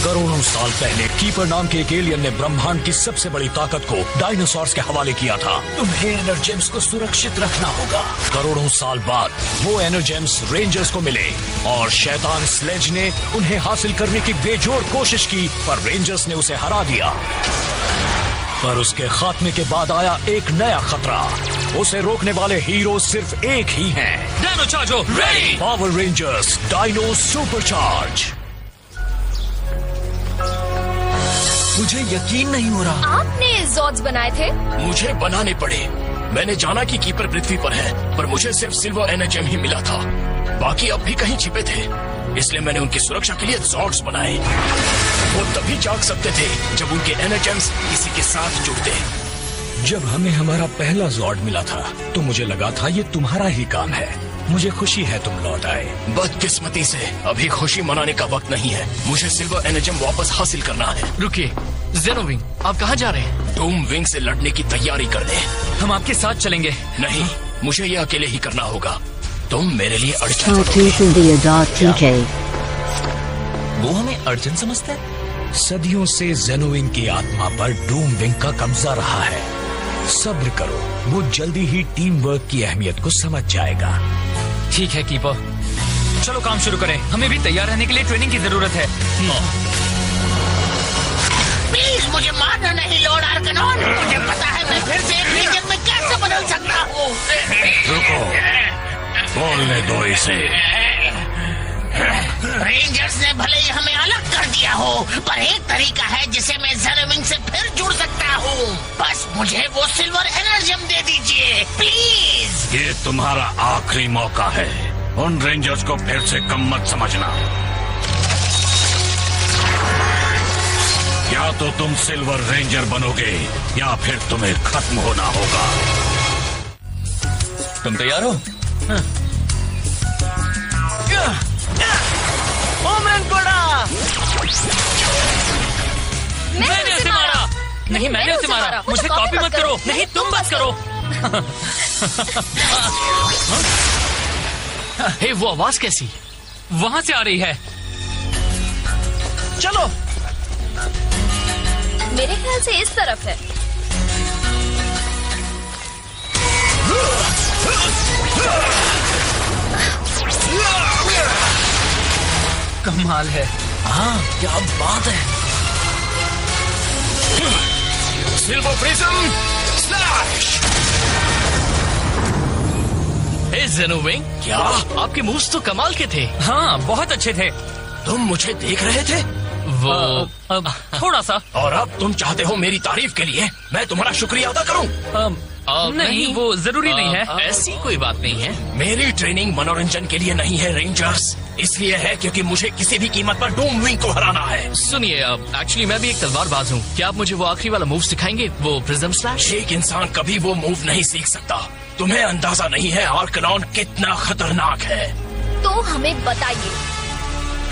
करोड़ों साल पहले कीपर नाम के एक एलियन ने ब्रह्मांड की सबसे बड़ी ताकत को डायनासोर्स के हवाले किया था। तुम्हें एनर्जेम्स को सुरक्षित रखना होगा। करोड़ों साल बाद वो एनर्जेम्स रेंजर्स को मिले और शैतान स्लेज ने उन्हें हासिल करने की बेजोड़ कोशिश की, पर रेंजर्स ने उसे हरा दिया। पर उसके खात्मे के बाद आया एक नया खतरा। उसे रोकने वाले हीरो सिर्फ एक ही हैं। Dino charger ready. Power rangers dino supercharge. मुझे यकीन नहीं हो रहा। आपने ज़ॉर्ड्स बनाए थे? मुझे बनाने पड़े। मैंने जाना कि कीपर पृथ्वी पर है, पर मुझे सिर्फ सिल्वर एनर्जेम ही मिला था। बाकी अब भी कहीं छिपे थे, इसलिए मैंने उनकी सुरक्षा के लिए ज़ॉर्ड्स बनाए। वो तभी जाग सकते थे जब उनके एनर्जेम्स किसी के साथ जुड़ते। जब हमें हमारा पहला ज़ॉर्ड मिला था तो मुझे लगा था ये तुम्हारा ही काम है। मुझे खुशी है तुम लौट आए। बदकिस्मती से अभी खुशी मनाने का वक्त नहीं है। मुझे सिल्वर एनर्जेम वापस हासिल करना है। रुकिए, ज़ेनोविंग, आप कहाँ जा रहे हैं? डूम विंग से लड़ने की तैयारी कर ले। हम आपके साथ चलेंगे। नहीं, मुझे ये अकेले ही करना होगा। तुम मेरे लिए अड़चन। वो हमें अड़चन समझता है? सदियों से ज़ेनोविंग की आत्मा पर डूम विंग का कब्जा रहा है। सब्र करो, वो जल्दी ही टीम वर्क की अहमियत को समझ जाएगा। ठीक है कीपर, चलो काम शुरू करें। हमें भी तैयार रहने के लिए ट्रेनिंग की जरूरत है। प्लीज मुझे मारना नहीं लॉर्ड आर्कनॉन। मुझे पता है मैं फिर से एक लीजेंड में कैसे बदल सकता हूँ। रुको, बोलने दो इसे। रेंजर्स ने भले ही हमें अलग कर दिया हो, पर एक तरीका है जिसे मैं ज़ेनोविंग से फिर जुड़ सकता हूँ। बस मुझे वो सिल्वर एनर्जेम दे दीजिए प्लीज। ये तुम्हारा आखिरी मौका है। उन रेंजर्स को फिर से कम मत समझना। या तो तुम सिल्वर रेंजर बनोगे या फिर तुम्हें खत्म होना होगा। तुम तैयार हो? मैंने उसे मारा। नहीं, मैंने उसे मारा। मुझे कॉपी मत करो। नहीं, तुम मत करो। हे, वो आवाज कैसी वहां से आ रही है? चलो। मेरे ख्याल से इस तरफ है। कमाल है। हाँ, क्या बात है। Silver prism slash. हे ज़ेनोविंग, क्या आपके मूव्स तो कमाल के थे। हाँ, बहुत अच्छे थे। तुम मुझे देख रहे थे? वो थोड़ा सा। और अब तुम चाहते हो मेरी तारीफ के लिए मैं तुम्हारा शुक्रिया अदा करूं? नहीं, वो जरूरी नहीं है। ऐसी कोई बात नहीं है। मेरी ट्रेनिंग मनोरंजन के लिए नहीं है रेंजर्स, इसलिए है क्योंकि मुझे किसी भी कीमत पर डूम विंग को हराना है। सुनिए, एक्चुअली मैं भी एक तलवारबाज हूँ। क्या आप मुझे वो आखिरी वाला मूव सिखाएंगे, वो प्रिज्म स्लैश? एक इंसान कभी वो मूव नहीं सीख सकता। तुम्हें अंदाजा नहीं है आर्कनॉन कितना खतरनाक है। तो हमें बताइए,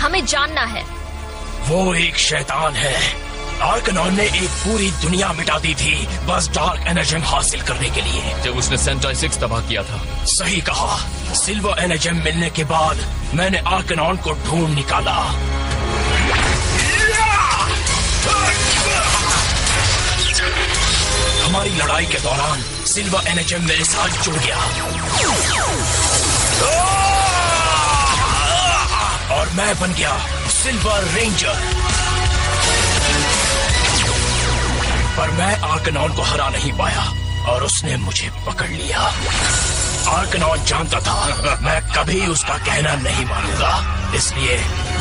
हमें जानना है। वो एक शैतान है। आर्कनॉन ने एक पूरी दुनिया मिटा दी थी बस डार्क एनर्जेम हासिल करने के लिए, जब उसने सेंटाई 6 तबाह किया था। सही कहा। सिल्वर एनर्जेम मिलने के बाद मैंने आर्कनॉन को ढूंढ निकाला। हमारी लड़ाई के दौरान सिल्वर एनर्जेम मेरे साथ जुड़ गया और मैं बन गया सिल्वर रेंजर। पर मैं आर्कनॉन को हरा नहीं पाया और उसने मुझे पकड़ लिया। आर्कनॉन जानता था मैं कभी उसका कहना नहीं मानूंगा, इसलिए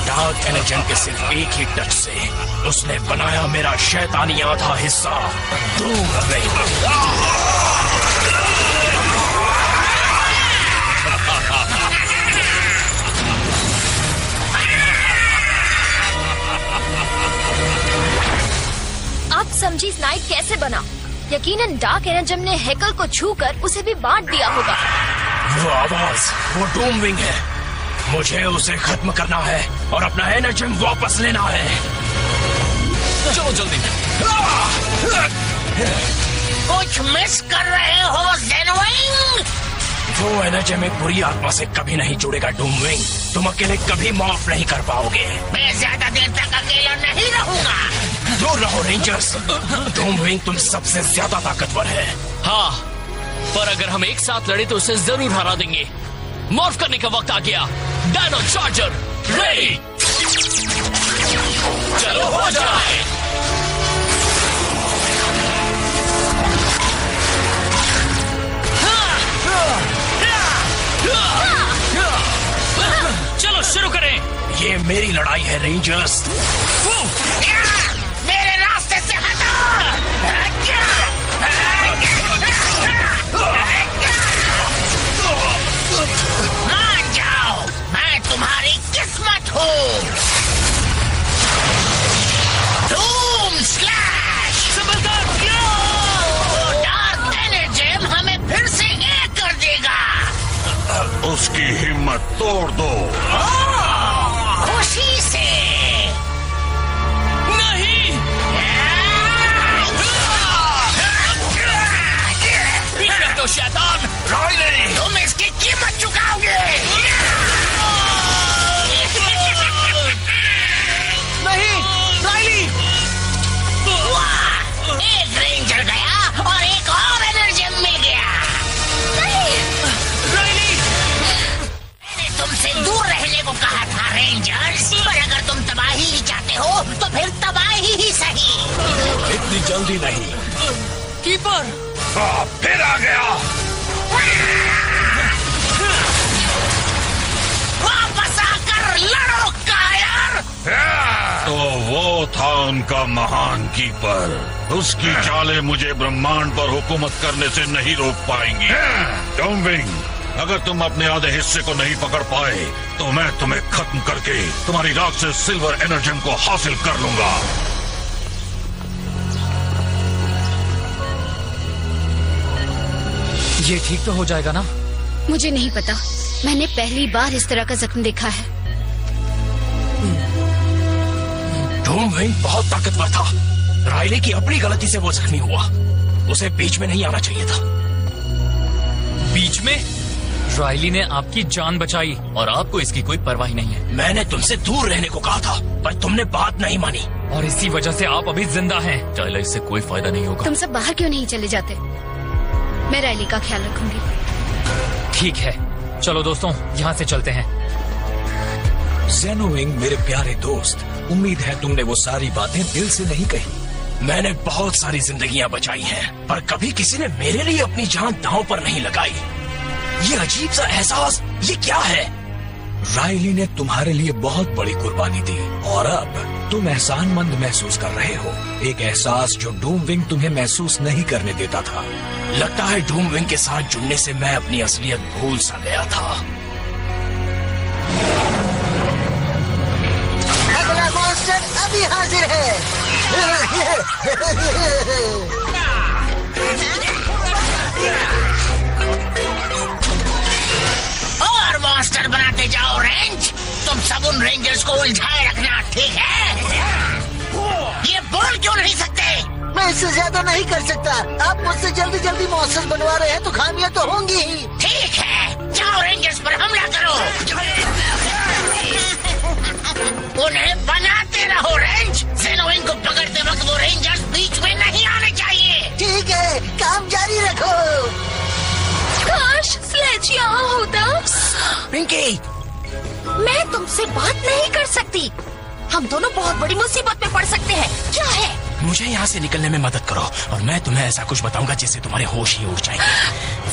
डार्क एनर्जेम के सिर्फ एक ही टच से उसने बनाया मेरा शैतानी आधा हिस्सा डूम विंग। आप समझी स्नाइप कैसे बना? यकीनन डार्क एनर्जेम ने हेकल को छूकर उसे भी बांट दिया होगा। वो आवाज, वो डूम विंग है। मुझे उसे खत्म करना है और अपना एनर्जेम वापस लेना है। चलो जल्दी। कुछ मिस कर रहे हो ज़ेनोविंग। वो एनर्जेम एक बुरी आत्मा से कभी नहीं जुड़ेगा डूम विंग। तुम अकेले कभी माफ नहीं कर पाओगे। मैं ज्यादा देर तक अकेला नहीं दूर रहो रेंजर्स। डूमविंग तुम सबसे ज्यादा ताकतवर है। हाँ, पर अगर हम एक साथ लड़े तो उसे जरूर हरा देंगे। मॉर्फ करने का वक्त आ गया। Dino charger ready. चलो हो जाए। चलो शुरू करें। ये मेरी लड़ाई है रेंजर्स। मेरे रास्ते से हटो। मान जाओ, मैं तुम्हारी किस्मत हूँ। डूम स्लैश। डार्क एनर्जेम हमें फिर से एक कर देगा। उसकी हिम्मत तोड़ दो। खुशी से नहीं। तो शैतान राइली, तुम इसकी कीमत चुकाओगे। नहीं, राइली। वाह! एक रेंजर गया और एक और एनर्जेम मिल गया। राइली, मैंने तुमसे दूर रहने को कहा था रेंजर्स, पर अगर तुम तबाही ही चाहते हो तो फिर तबाही ही सही। इतनी जल्दी नहीं। कीपर। फिर आ गया। वापस आकर लड़ो कायर। तो वो था उनका महान कीपर। उसकी चालें मुझे ब्रह्मांड पर हुकूमत करने से नहीं रोक पाएंगी। डूमविंग, अगर तुम अपने आधे हिस्से को नहीं पकड़ पाए तो मैं तुम्हें खत्म करके तुम्हारी राख से सिल्वर एनर्जेम को हासिल कर लूंगा। ये ठीक तो हो जाएगा ना? मुझे नहीं पता, मैंने पहली बार इस तरह का जख्म देखा है। डूमविंग बहुत ताकतवर था। राइली की अपनी गलती से वो जख्मी हुआ। उसे बीच में नहीं आना चाहिए था। बीच में? राइली ने आपकी जान बचाई और आपको इसकी कोई परवाह नहीं है। मैंने तुमसे दूर रहने को कहा था, पर तुमने बात नहीं मानी। और इसी वजह से आप अभी जिंदा हैं। टाइलर, इससे कोई फायदा नहीं होगा। तुम सब बाहर क्यों नहीं चले जाते? मैं राइली का ख्याल रखूंगी। ठीक है, चलो दोस्तों, यहाँ से चलते हैं। ज़ेनोविंग मेरे प्यारे दोस्त, उम्मीद है तुमने वो सारी बातें दिल से नहीं कही। मैंने बहुत सारी जिंदगियां बचाई हैं, पर कभी किसी ने मेरे लिए अपनी जान दांव पर नहीं लगाई। ये अजीब सा एहसास, ये क्या है? राइली ने तुम्हारे लिए बहुत बड़ी कुर्बानी दी और अब तुम एहसानमंद महसूस कर रहे हो। एक एहसास जो डूमविंग तुम्हें महसूस नहीं करने देता था। लगता है डूमविंग के साथ जुड़ने से मैं अपनी असलियत भूल सा गया था। अगला मॉन्स्टर अभी हाजिर है। और मॉन्स्टर बनाते जाओ रेंज। तुम सब उन रेंजर्स को उलझाए रखना, ठीक है? ये बोल क्यों नहीं सकते? मैं इससे ज्यादा नहीं कर सकता। आप मुझसे जल्दी जल्दी मॉन्स्टर्स बनवा रहे हैं तो खामियां तो होंगी ही। ठीक है, जाओ रेंजर्स पर हमला करो। उन्हें बनाते रहो रेंज। ज़ेनोविंग को पकड़ते वक्त वो रेंजर्स बीच में नहीं आने चाहिए। ठीक है, काम जारी रखो। काश स्लेज यहाँ होता। पिंकी, मैं तुमसे बात नहीं कर सकती। हम दोनों बहुत बड़ी मुसीबत में पड़ सकते हैं। क्या है? मुझे यहाँ से निकलने में मदद करो और मैं तुम्हें ऐसा कुछ बताऊंगा जिससे तुम्हारे होश ही उड़ जाएंगे।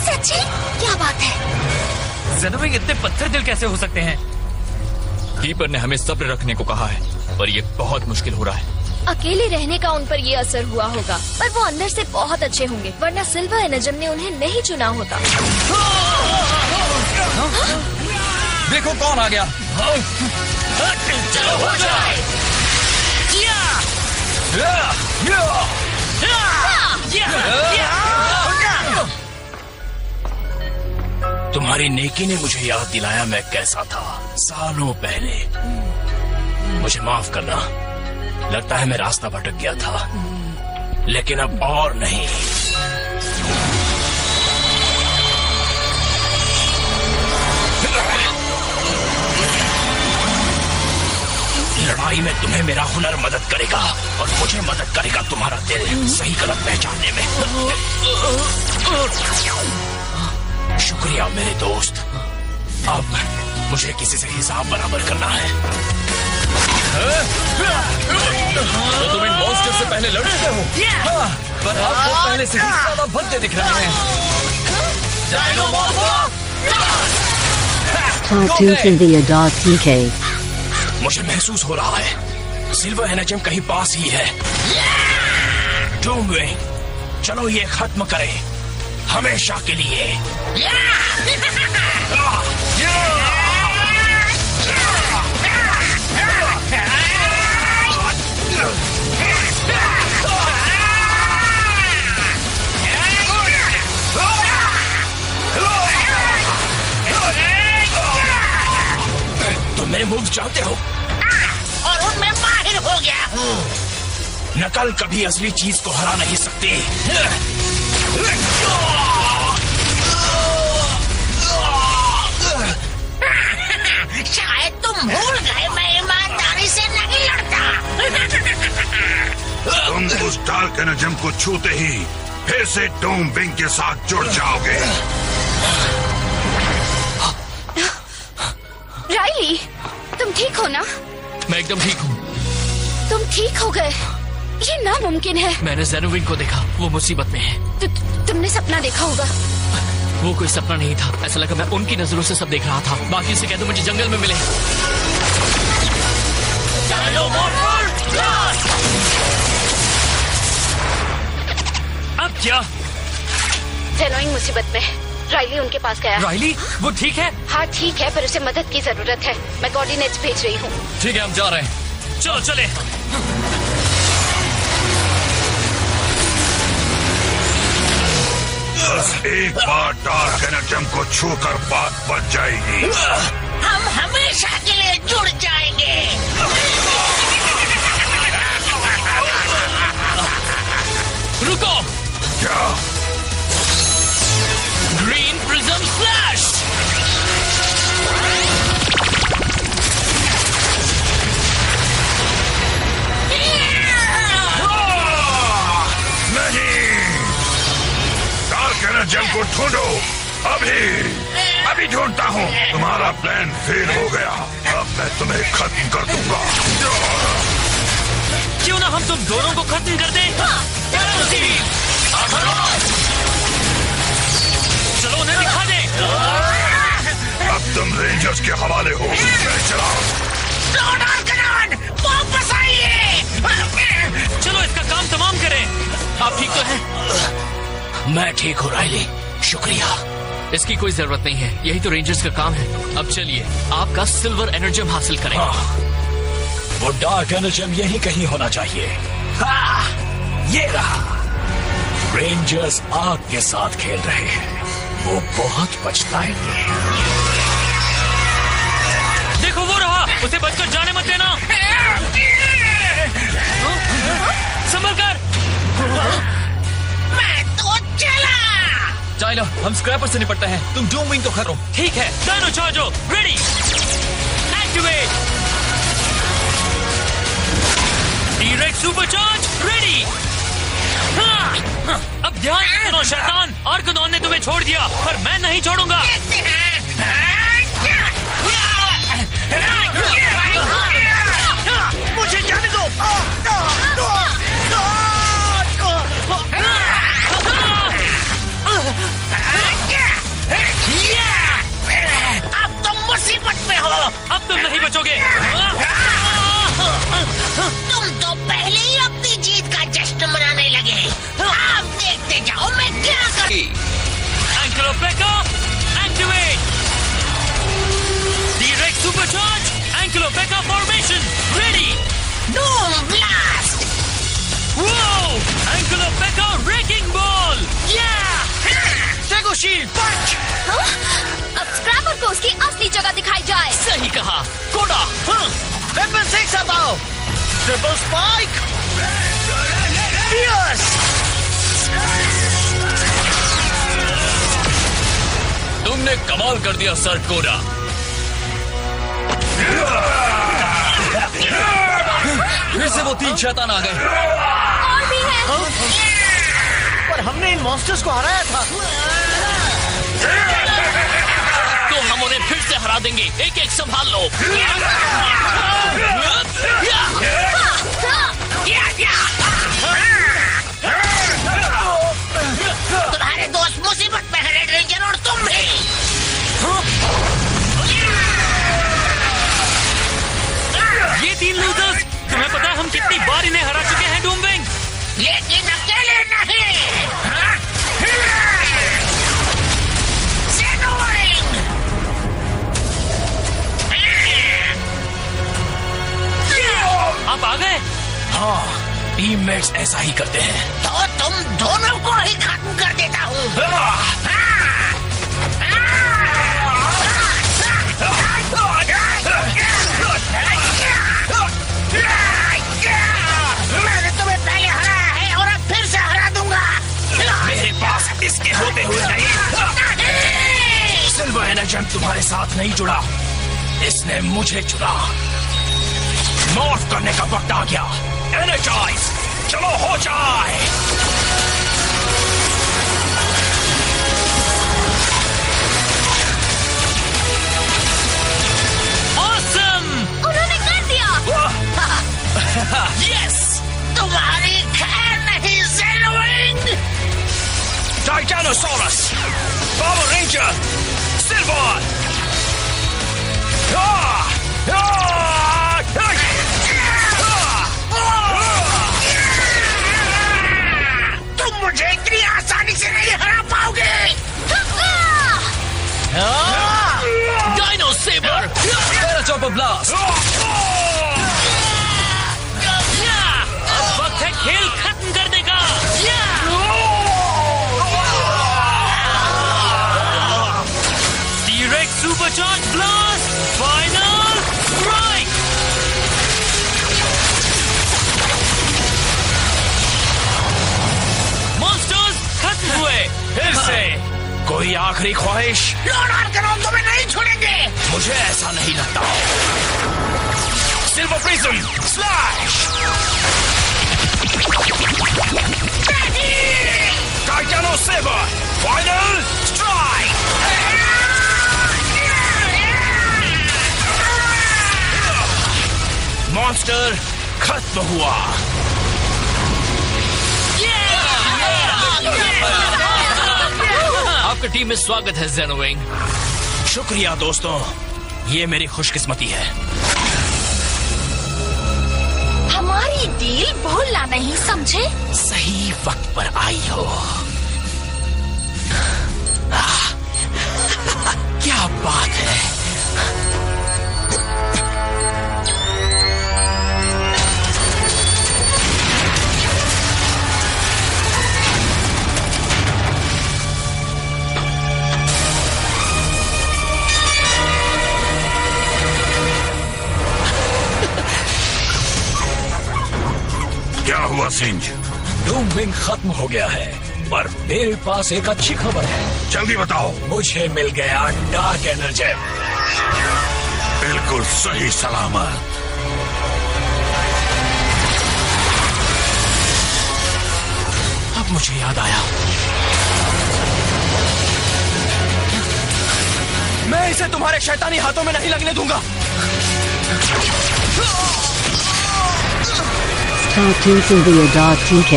सच्ची? क्या बात है? ज़ेनोविंग इतने पत्थर दिल कैसे हो सकते हैं? कीपर ने हमें सब्र रखने को कहा है, पर ये बहुत मुश्किल हो रहा है। अकेले रहने का उन पर ये असर हुआ होगा, पर वो अंदर से बहुत अच्छे होंगे, वरना सिल्वर एनर्जेम ने उन्हें नहीं चुना होता। देखो कौन आ गया। चलो हो जाए। तुम्हारी नेकी ने मुझे याद दिलाया मैं कैसा था सालों पहले। मुझे माफ करना, लगता है मैं रास्ता भटक गया था, लेकिन अब और नहीं। लड़ाई में तुम्हें मेरा हुनर मदद करेगा और मुझे मदद करेगा तुम्हारा दिल सही गलत पहचानने में। शुक्रिया मेरे दोस्त। अब मुझे किसी से हिसाब बराबर करना है। तो तुम इन मॉन्स्टर से पहले लड़ चुके हो, पर आपको पहले से ही ज्यादा भद्दे दिख रहे हैं। Tartuffe in the Adar PK. मुझे महसूस हो रहा है सिल्वर एनर्जम कहीं पास ही है। डूमविंग, चलो ये खत्म करें हमेशा के लिए। तुम मेरे मूव्स जानते हो और उनमें माहिर हो गया हूँ। नकल कभी असली चीज को हरा नहीं सकती। शायद तुम भूल गए मैं ईमानदारी से नहीं लड़ता। तुम उस डार्क एनर्जम को छूते ही फिर से डूमविंग के साथ जुड़ जाओगे। राइली, तुम ठीक हो ना? मैं एकदम ठीक हूँ। तुम ठीक हो गए? ये नामुमकिन है। मैंने ज़ेनोविंग को देखा, वो मुसीबत में है। तुमने सपना देखा होगा। वो कोई सपना नहीं था, ऐसा लगा मैं उनकी नजरों से सब देख रहा था। बाकी से कह दो मुझे जंगल में मिले। अब क्या? ज़ेनोविंग मुसीबत में है। राइली उनके पास गया। राइली, वो ठीक है? हाँ ठीक है, पर उसे मदद की जरूरत है। मैं कोऑर्डिनेट्स भेज रही हूँ। ठीक है, हम जा रहे हैं। चलो चले। बस एक बार डार्क एनर्जम को छूकर बात बच जाएगी। हम हमेशा के लिए जुड़ जाएंगे। रुको। क्या? Green prism flash. एनर्जम को ढूंढो। अभी ढूंढता हूँ। तुम्हारा प्लान फेल हो गया। अब मैं तुम्हें खत्म कर दूंगा। क्यों ना हम तुम दोनों को खत्म कर दें? चलो उन्हें दिखा दे। अब तुम रेंजर्स के हवाले हो। मैं चलाओ। वापस आइए। चलो इसका काम तमाम करें। आप ठीक तो हैं? मैं ठीक हूँ राइली, शुक्रिया। इसकी कोई जरूरत नहीं है, यही तो रेंजर्स का काम है। अब चलिए आपका सिल्वर एनर्जम हासिल करें। हाँ, वो डार्क एनर्जम यही कहीं होना चाहिए। हाँ, ये रहा। रेंजर्स आग के साथ खेल रहे हैं, वो बहुत पछताएंगे। देखो वो रहा, उसे बचकर जाने मत देना। संभल कर। टाइलर, हम स्क्रैपर से निपटते हैं, तुम डूमविंग को खत्म। ठीक है, dino charger ready, activate, T-rex supercharge ready. अब ध्यान रखो शैतान, आर्कनॉन ने तुम्हें छोड़ दिया, पर मैं नहीं छोड़ूंगा। मुझे जाने दो। अब तुम मुसीबत में हो। अब तुम नहीं बचोगे। तुम तो पहले ही अपनी जीत का जश्न मनाने लगे। आप देखते जाओ मैं क्या करूं। एंक्लोपेका एक्टिवेट, टी-रेक्स सुपरचार्ज, एंक्लोपेका फॉर्मेशन रेडी, डूम ब्लास्ट, एंक्लोपेका रेकिंग बॉल, टेगो शील्ड पंच। अब स्क्रैपर को उसकी असली जगह दिखाई जाए। सही कहा, कोडा। वेपन 6 दबाओ, ट्रिपल स्पाइक, पियर्स। तुमने कमाल कर दिया सर कोडा। फिर से वो 3 शैतान आ गए। और भी है। पर हमने इन मॉन्स्टर्स को हराया था। तो हम उन्हें फिर से हरा देंगे। एक एक संभाल लो। तुम्हारे दोस्त मुसीबत में है रेड रेंजर, और तुम भी। ये 3 लूजर्स, तुम्हें पता है हम कितनी बार इन्हें हरा चुके हैं डूमविंग? लेकिन अकेले नहीं। ज़ेनोविंग! आप आ गए? हाँ, टीममेट्स ऐसा ही करते हैं। तो तुम दोनों को ही खत्म कर देता हूँ। मैंने तुम्हें पहले हराया है और अब फिर से हरा दूंगा। मेरे पास इसके होते हुए नहीं। सिल्वर एनर्जेम तुम्हारे साथ नहीं जुड़ा, इसने मुझे चुना। मॉर्फ करने का वक्त आ गया। एनर्जाइज, चलो हो जाए। ऑसम! उन्होंने कर दिया। यस! तुम्हारी खैर नहीं ज़ेनोविंग। Titanosaurus, power ranger, silver. तुम मुझे इतनी आसानी से नहीं हरा पाओगे। Dino saber! टेराचॉपर ब्लास्ट! अब वक्त है खेल खत्म करने का। T-Rex supercharge blast! Final strike! Monsters खत्म हुए। फिर से कोई आखिरी ख्वाहिश? लॉर्ड आर्कनॉन तुम्हें नहीं छोड़ेंगे। मुझे ऐसा नहीं लगता। Silver prism slash! Titano saber final strike! Monster खत्म हुआ। आपकी टीम में स्वागत है ज़ेनोविंग। शुक्रिया दोस्तों, ये मेरी खुशकिस्मती है। हमारी डील भूलना नहीं, समझे? सही वक्त पर आई हो। क्या बात है। क्या हुआ सिंज? डूमविंग खत्म हो गया है, पर मेरे पास एक अच्छी खबर है। जल्दी बताओ। मुझे मिल गया डार्क एनर्जेम। बिल्कुल सही सलामत। अब मुझे याद आया, मैं इसे तुम्हारे शैतानी हाथों में नहीं लगने दूंगा। Cartoon TK.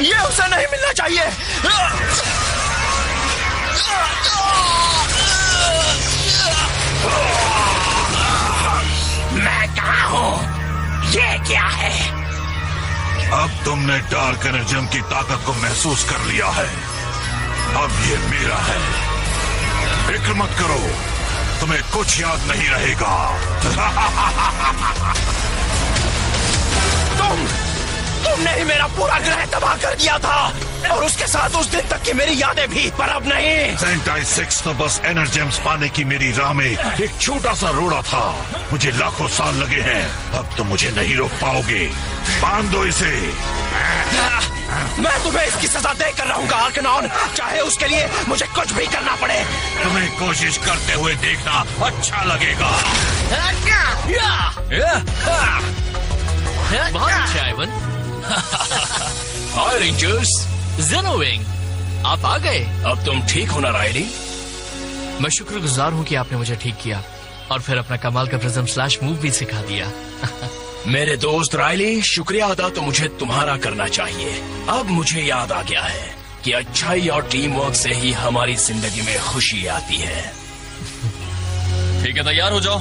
ये उसे नहीं मिलना चाहिए। मैं कहाँ हूँ? ये क्या है? अब तुमने डार्क एनर्जेम की ताकत को महसूस कर लिया है। अब ये मेरा है। फिक्र मत करो, तुम्हें कुछ याद नहीं रहेगा। तुमने ही मेरा पूरा ग्रह तबाह कर दिया था, और उसके साथ उस दिन तक की मेरी यादें भी, पर अब नहीं। सेंटाई 6 तो बस एनर्जेम्स पाने की मेरी राह में एक छोटा सा रोड़ा था। मुझे लाखों साल लगे हैं, अब तो मुझे नहीं रोक पाओगे। बांध दो इसे। मैं तुम्हें इसकी सजा देकर रहूंगा आर्कनॉन, चाहे उसके लिए मुझे कुछ भी करना पड़े। तुम्हें कोशिश करते हुए देखना अच्छा लगेगा। बहुत अच्छे आइवन। हाय रेंजर्स। जेनोविंग, आप आ गए। अब तुम ठीक हो ना राइली? मैं शुक्रगुजार हूँ कि आपने मुझे ठीक किया और फिर अपना कमाल का प्रिज्म स्लैश मूव भी सिखा दिया। मेरे दोस्त राइली, शुक्रिया अदा तो मुझे तुम्हारा करना चाहिए। अब मुझे याद आ गया है कि अच्छाई और टीम वर्क से ही हमारी जिंदगी में खुशी आती है। ठीक है, तैयार हो जाओ।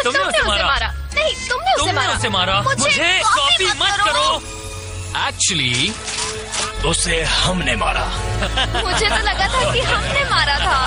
तुमने उसे मारा। नहीं, तुमने उसे मारा। मुझे कॉपी मत करो। एक्चुअली उसे हमने मारा। मुझे तो लगा था कि हमने मारा था।